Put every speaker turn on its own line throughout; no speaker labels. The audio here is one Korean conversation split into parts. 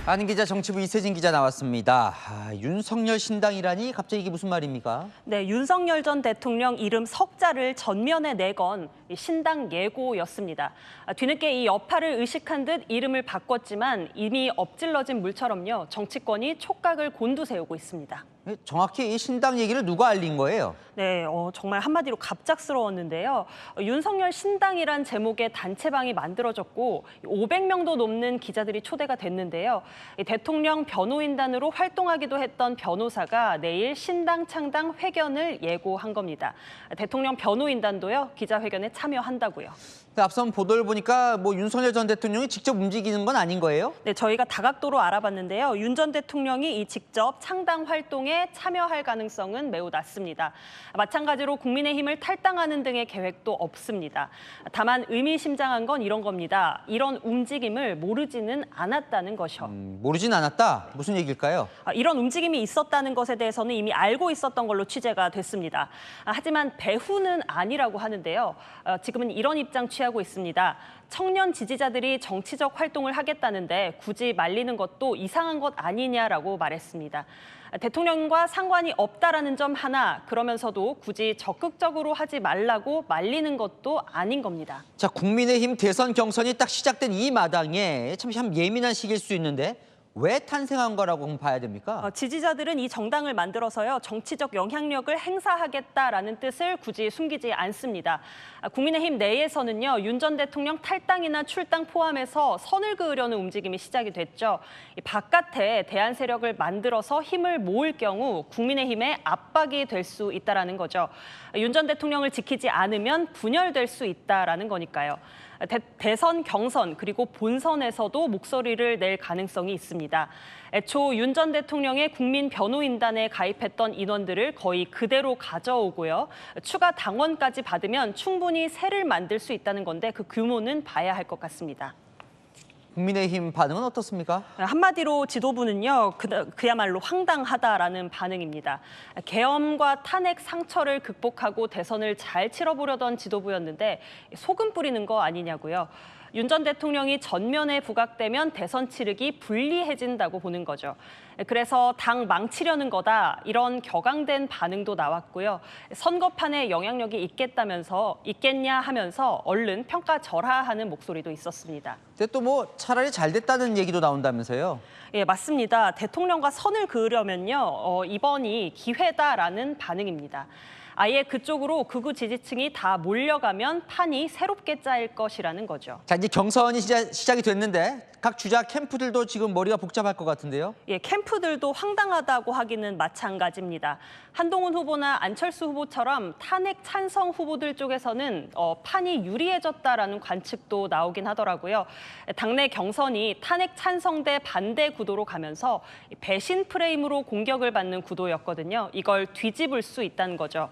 아는 기자 정치부 이세진 기자 나왔습니다. 윤석열 신당이라니 갑자기 이게 무슨 말입니까?
네, 윤석열 전 대통령 이름 석자를 전면에 내건 신당 예고였습니다. 뒤늦게 이 여파를 의식한 듯 이름을 바꿨지만 이미 엎질러진 물처럼요. 정치권이 촉각을 곤두세우고 있습니다.
정확히 이 신당 얘기를 누가 알린 거예요?
네, 정말 한마디로 갑작스러웠는데요. 윤석열 신당이란 제목의 단체방이 만들어졌고 500명도 넘는 기자들이 초대가 됐는데요. 대통령 변호인단으로 활동하기도 했던 변호사가 내일 신당 창당 회견을 예고한 겁니다. 대통령 변호인단도요, 기자회견에 참여한다고요.
앞선 보도를 보니까 윤석열 전 대통령이 직접 움직이는 건 아닌 거예요?
네, 저희가 다각도로 알아봤는데요. 윤 전 대통령이 이 직접 창당 활동에 참여할 가능성은 매우 낮습니다. 마찬가지로 국민의힘을 탈당하는 등의 계획도 없습니다. 다만 의미심장한 건 이런 겁니다. 이런 움직임을 모르지는 않았다는 것이요.
모르진 않았다? 무슨 얘기일까요?
이런 움직임이 있었다는 것에 대해서는 이미 알고 있었던 걸로 취재가 됐습니다. 하지만 배후는 아니라고 하는데요. 지금은 이런 입장 취하고 있습니다. 청년 지지자들이 정치적 활동을 하겠다는데 굳이 말리는 것도 이상한 것 아니냐라고 말했습니다. 대통령과 상관이 없다라는 점 하나, 그러면서도 굳이 적극적으로 하지 말라고 말리는 것도 아닌 겁니다.
자, 국민의힘 대선 경선이 딱 시작된 이 마당에 참 예민한 시기일 수 있는데 왜 탄생한 거라고 봐야 됩니까?
지지자들은 이 정당을 만들어서요, 정치적 영향력을 행사하겠다라는 뜻을 굳이 숨기지 않습니다. 국민의힘 내에서는요, 윤 전 대통령 탈당이나 출당 포함해서 선을 그으려는 움직임이 시작이 됐죠. 바깥에 대안 세력을 만들어서 힘을 모을 경우 국민의힘의 압박이 될 수 있다라는 거죠. 윤 전 대통령을 지키지 않으면 분열될 수 있다라는 거니까요. 대선, 경선, 그리고 본선에서도 목소리를 낼 가능성이 있습니다. 애초 윤 전 대통령의 국민 변호인단에 가입했던 인원들을 거의 그대로 가져오고요. 추가 당원까지 받으면 충분히 새를 만들 수 있다는 건데 그 규모는 봐야 할 것 같습니다.
국민의힘 반응은 어떻습니까?
한마디로 지도부는요, 그야말로 황당하다라는 반응입니다. 계엄과 탄핵 상처를 극복하고 대선을 잘 치러보려던 지도부였는데 소금 뿌리는 거 아니냐고요. 윤 전 대통령이 전면에 부각되면 대선 치르기 불리해진다고 보는 거죠. 그래서 당 망치려는 거다, 이런 격앙된 반응도 나왔고요. 선거판에 영향력이 있겠냐 하면서 얼른 평가절하하는 목소리도 있었습니다.
근데 또 차라리 잘 됐다는 얘기도 나온다면서요?
예, 맞습니다. 대통령과 선을 그으려면요, 이번이 기회다라는 반응입니다. 아예 그쪽으로 극우 지지층이 다 몰려가면 판이 새롭게 짜일 것이라는 거죠.
자, 이제 경선이 시작이 됐는데 각 주자 캠프들도 지금 머리가 복잡할 것 같은데요?
예, 캠프들도 황당하다고 하기는 마찬가지입니다. 한동훈 후보나 안철수 후보처럼 탄핵 찬성 후보들 쪽에서는 판이 유리해졌다라는 관측도 나오긴 하더라고요. 당내 경선이 탄핵 찬성 대 반대 구도로 가면서 배신 프레임으로 공격을 받는 구도였거든요. 이걸 뒤집을 수 있다는 거죠.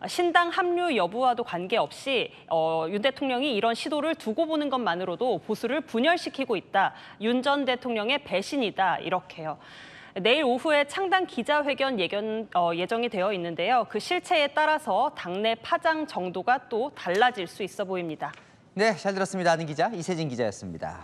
신당 합류 여부와도 관계없이 윤 대통령이 이런 시도를 두고 보는 것만으로도 보수를 분열시키고 있다. 윤 전 대통령의 배신이다. 이렇게요. 내일 오후에 창당 기자회견 예정이 되어 있는데요. 그 실체에 따라서 당내 파장 정도가 또 달라질 수 있어 보입니다.
네, 잘 들었습니다. 아는 기자 이세진 기자였습니다.